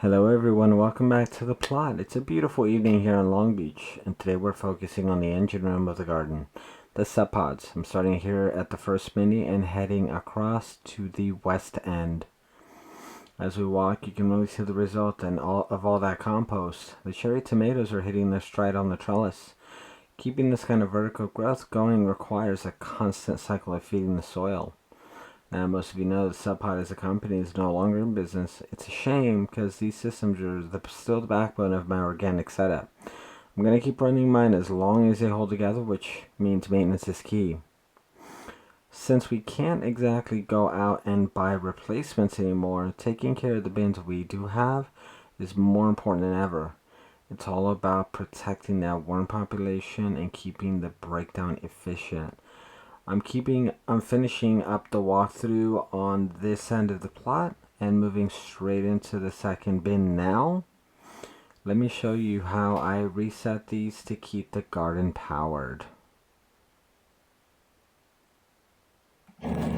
Hello everyone, welcome back to The Plot. It's a beautiful evening here in Long Beach, and today we're focusing on the engine room of the garden, the Subpods. I'm starting here at the first mini and heading across to the west end. As we walk, you can really see the result and all that compost. The cherry tomatoes are hitting their stride on the trellis. Keeping this kind of vertical growth going requires a constant cycle of feeding the soil. Now, most of you know that Subpod as a company is no longer in business. It's a shame because these systems are still the backbone of my organic setup. I'm going to keep running mine as long as they hold together, which means maintenance is key. Since we can't exactly go out and buy replacements anymore, taking care of the bins we do have is more important than ever. It's all about protecting that worm population and keeping the breakdown efficient. I'm finishing up the walkthrough on this end of the plot and moving straight into the second bin now. Let me show you how I reset these to keep the garden powered.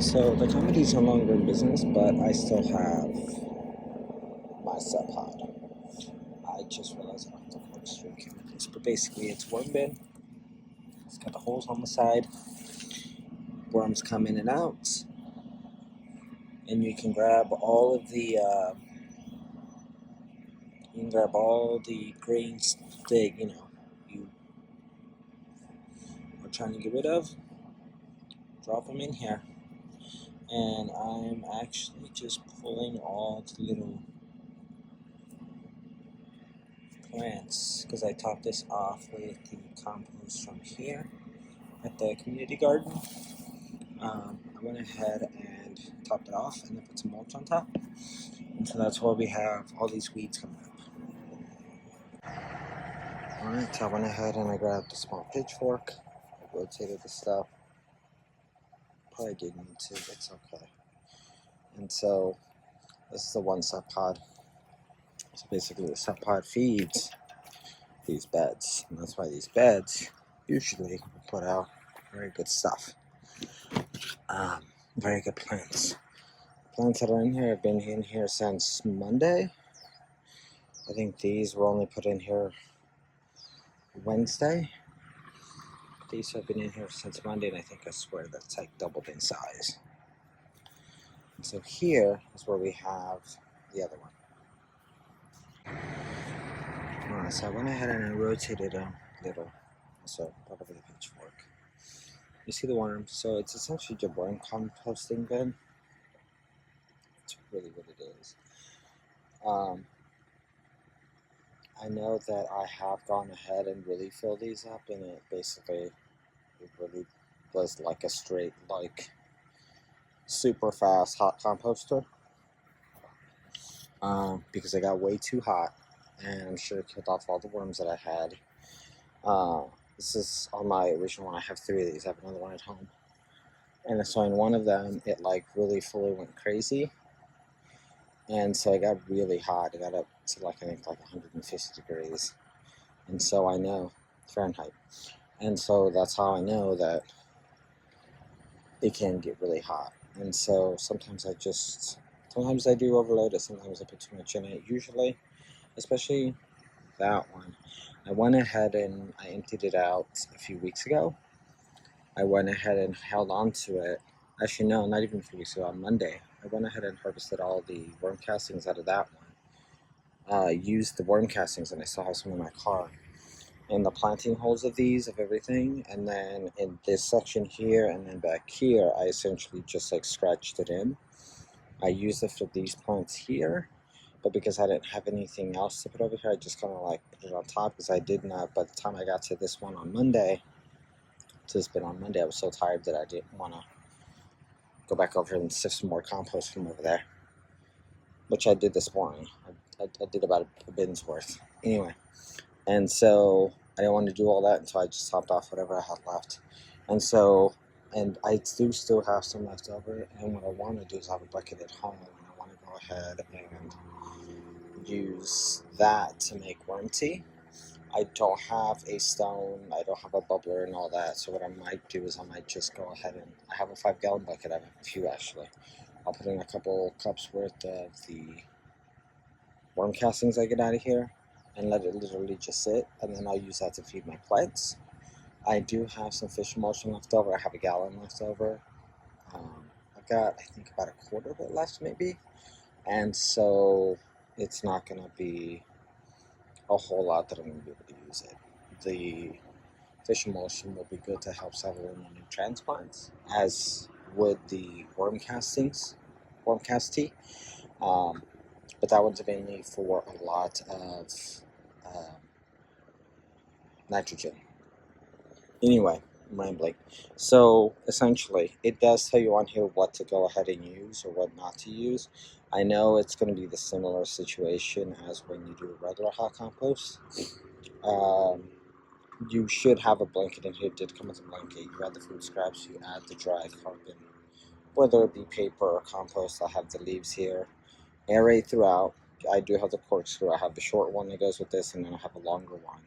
So the company's no longer in business, but I still have my Subpod. I just realized I don't have to plug straight chemicals, but basically it's one bin. It's got the holes on the side. Worms come in and out. And you can grab all of the grains that you are trying to get rid of. Drop them in here, and I'm actually just pulling all the little plants because I topped this off with the compost from here at the community garden. I went ahead and topped it off and then put some mulch on top, and so that's why we have all these weeds coming up. Alright, so I went ahead and I grabbed a small pitchfork. I rotated the stuff. Probably didn't need to, it's okay. And so this is the one Subpod. So basically the Subpod feeds these beds, and that's why these beds usually put out very good stuff. Very good plants. Plants that are in here have been in here since Monday. I think these were only put in here Wednesday. These have been in here since Monday, and I swear that's like doubled in size. And so here is where we have the other one. Alright, so I went ahead and I rotated a little, so part of the pitchfork. You see the worms, so it's essentially just worm composting bin. It's really what it is. I know that I have gone ahead and really filled these up, and it really was like a straight, like, super fast hot composter. Because I got way too hot, and I'm sure it killed off all the worms that I had. This is on my original one. I have 3 of these. I have another one at home. And so in one of them, it like really fully went crazy. And so I got really hot. I got up to like 150 degrees. And so I know, Fahrenheit. And so that's how I know that it can get really hot. And so sometimes I do overload it. Sometimes I put too much in it. Usually, especially that one, I went ahead and I emptied it out a few weeks ago. I went ahead and held on to it. Actually, no, not even a few weeks ago. On Monday, I went ahead and harvested all the worm castings out of that one. Used the worm castings, and I still have some in my car. And the planting holes of these, of everything, and then in this section here, and then back here, I essentially just like scratched it in. I used it for these plants here, but because I didn't have anything else to put over here, I just kind of like put it on top, because I did not, by the time I got to this one on Monday, to this bit on Monday, I was so tired that I didn't want to go back over here and sift some more compost from over there, which I did this morning. I did about a bin's worth. Anyway, and so I didn't want to do all that, and so I just topped off whatever I had left. And I do still have some left over, and what I want to do is have a bucket at home, and I want to go ahead and use that to make worm tea. I don't have a stone, I don't have a bubbler and all that, so what I might do is I might just go ahead and, I have a 5-gallon bucket, I have a few actually. I'll put in a couple cups worth of the worm castings I get out of here and let it literally just sit, and then I'll use that to feed my plants. I do have some fish emulsion left over. I have a gallon left over. I've got, I think, about a quarter of it left, maybe. And so it's not going to be a whole lot that I'm going to be able to use it. The fish emulsion will be good to help several in the new transplants, as would the worm castings, worm cast tea. But that one's mainly for a lot of nitrogen. Anyway, I'm rambling. So essentially, it does tell you on here what to go ahead and use or what not to use. I know it's going to be the similar situation as when you do regular hot compost. You should have a blanket in here. It did come with a blanket. You add the food scraps, you add the dry carbon, whether it be paper or compost. I have the leaves here. Aerate throughout. I do have the corkscrew. I have the short one that goes with this, and then I have a longer one.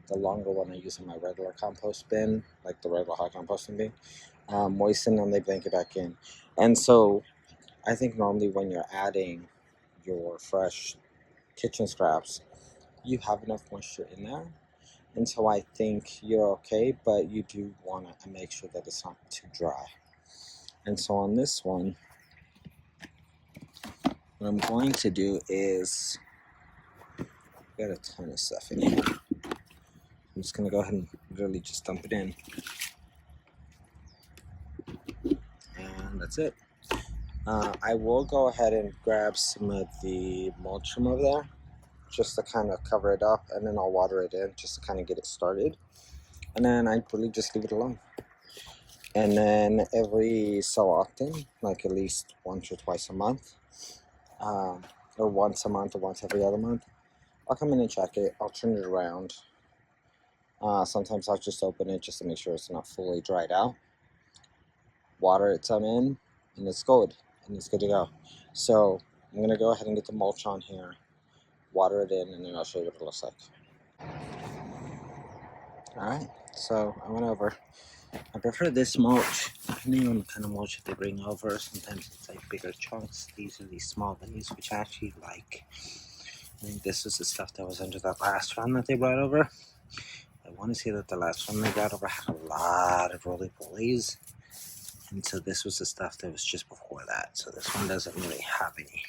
The longer one I use in my regular compost bin, like the regular hot composting bin. Moisten, and they blank it back in. And so I think normally when you're adding your fresh kitchen scraps, you have enough moisture in there. And so I think you're okay, but you do want to make sure that it's not too dry. And so on this one, what I'm going to do is, got a ton of stuff in here. I'm just going to go ahead and really just dump it in. And that's it. I will go ahead and grab some of the mulch from over there, just to kind of cover it up, and then I'll water it in just to kind of get it started. And then I really just leave it alone. And then every so often, like at least once or twice a month, or once a month or once every other month, I'll come in and check it. I'll turn it around. Sometimes I'll just open it just to make sure it's not fully dried out. Water it some in, and it's good. And it's good to go. So I'm going to go ahead and get the mulch on here, water it in, and then I'll show you what it looks like. Alright, so I went over. I prefer this mulch, depending on the kind of mulch that they bring over. Sometimes it's like bigger chunks. These are these small leaves, which I actually like. I think this is the stuff that was under that last one that they brought over. I want to say that the last one they brought over had a lot of roly-polies. And so this was the stuff that was just before that. So this one doesn't really have any.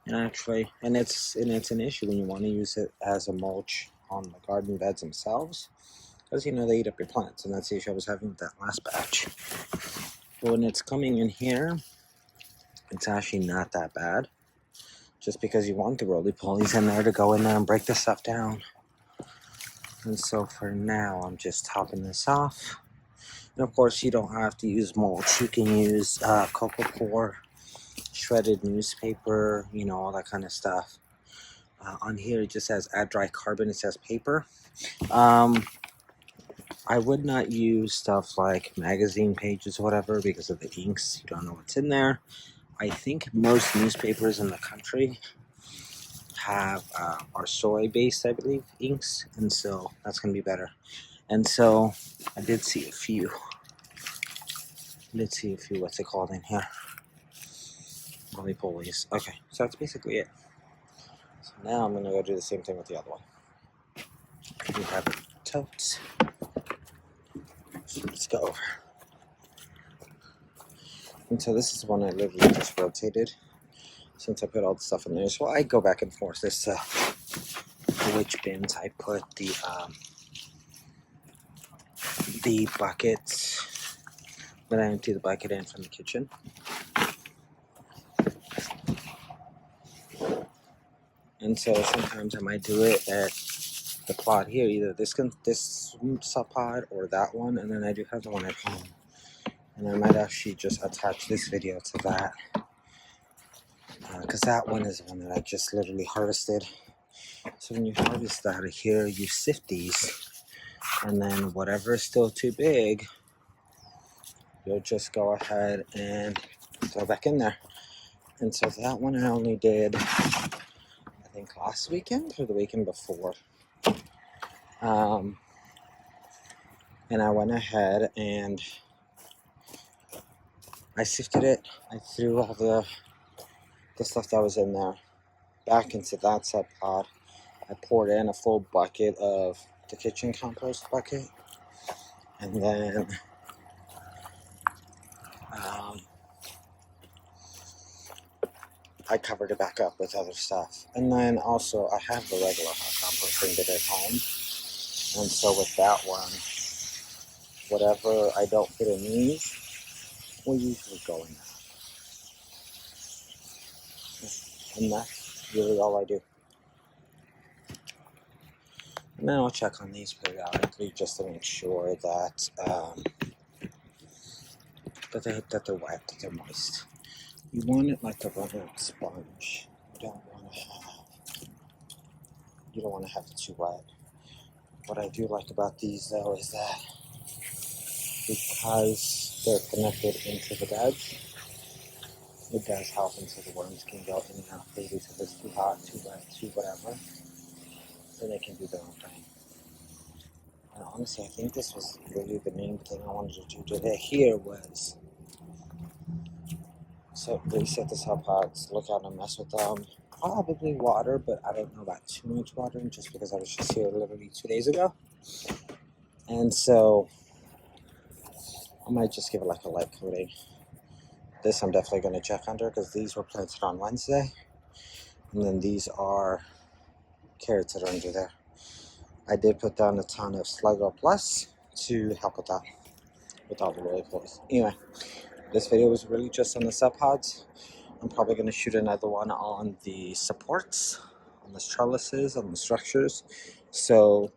And actually, and it's an issue when you want to use it as a mulch on the garden beds themselves. Because, you know, they eat up your plants. And that's the issue I was having with that last batch. But when it's coming in here, it's actually not that bad. Just because you want the roly-polies in there to go in there and break this stuff down. And so for now, I'm just topping this off. And of course, you don't have to use mulch. You can use cocoa core, shredded newspaper, you know, all that kind of stuff. On here, it just says add dry carbon. It says paper. I would not use stuff like magazine pages or whatever because of the inks. You don't know what's in there. I think most newspapers in the country have are soy-based, I believe, inks, and so that's going to be better. And so I did see a few. What's it called in here? Roly-polies. Okay, so that's basically it. So now I'm going to go do the same thing with the other one. We have totes. So let's go over. And so this is one I literally just rotated since I put all the stuff in there. So I go back and forth as to which bins I put the buckets that I empty the bucket in from the kitchen. And so sometimes I might do it at the plot here, either this Subpod or that one, and then I do have the one at home. And I might actually just attach this video to that, because that one is the one that I just literally harvested. So when you harvest out of here, you sift these, and then whatever is still too big, you'll just go ahead and throw back in there. And so that one I only did, I think last weekend or the weekend before. And I went ahead and I sifted it. I threw all the stuff that was in there. back into that Subpod, I poured in a full bucket of the kitchen compost bucket, and then I covered it back up with other stuff. And then also I have the regular hot composting bit at home, and so with that one, whatever I don't put in these will usually go in that. And that's really all I do. And then I'll check on these periodically just to make sure that that they're wet, that they're moist. You want it like a rubber sponge. You don't want to have it too wet. What I do like about these though is that because they're connected into the beds, it does help until the worms can go in and out. Maybe if it's too hot, too wet, too whatever, then they can do their own thing. And honestly, I think this was really the main thing I wanted to do today here was so reset the Subpods, look out and mess with them. Probably water, but I don't know about too much watering just because I was just here literally 2 days ago. And so I might just give it like a light coating. This I'm definitely going to check under because these were planted on Wednesday. And then these are carrots that are under there. I did put down a ton of Sligo Plus to help with that, with all the roly polies. Anyway, this video was really just on the Subpods. I'm probably going to shoot another one on the supports, on the trellises, on the structures. So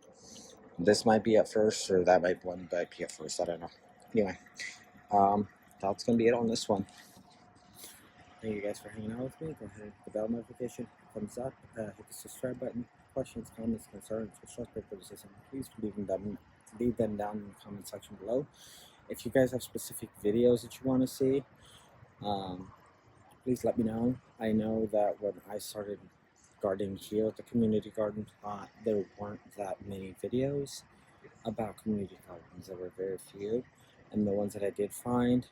this might be at first, or that might be at first. I don't know. Anyway, that's going to be it on this one. Thank you guys for hanging out with me. Go ahead and hit the bell notification, thumbs up, hit the subscribe button. Questions, comments, concerns, constructive criticism, please leave them down in the comment section below. If you guys have specific videos that you want to see, please let me know. I know that when I started gardening here at the community garden plot, there weren't that many videos about community gardens. There were very few, and the ones that I did find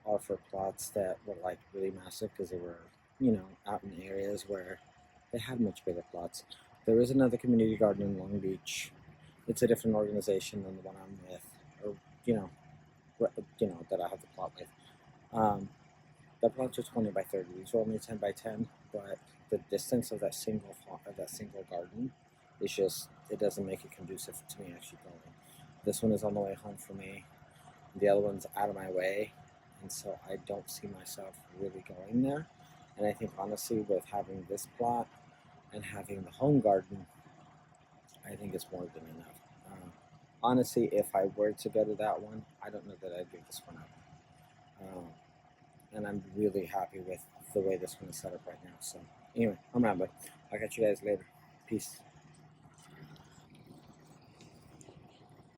are for plots that were like really massive because they were, out in areas where they had much bigger plots. There is another community garden in Long Beach. It's a different organization than the one I'm with, or that I have the plot with. The plots are 20 by 30. These are only 10 by 10, but the distance of that single garden is just, it doesn't make it conducive to me actually going. This one is on the way home for me. The other one's out of my way, and so I don't see myself really going there. And I think honestly, with having this plot and having the home garden, I think it's more than enough. Honestly, if I were to go to that one, I don't know that I'd give this one up. And I'm really happy with the way this one is set up right now. So anyway, I'm rambling. I'll catch you guys later. Peace.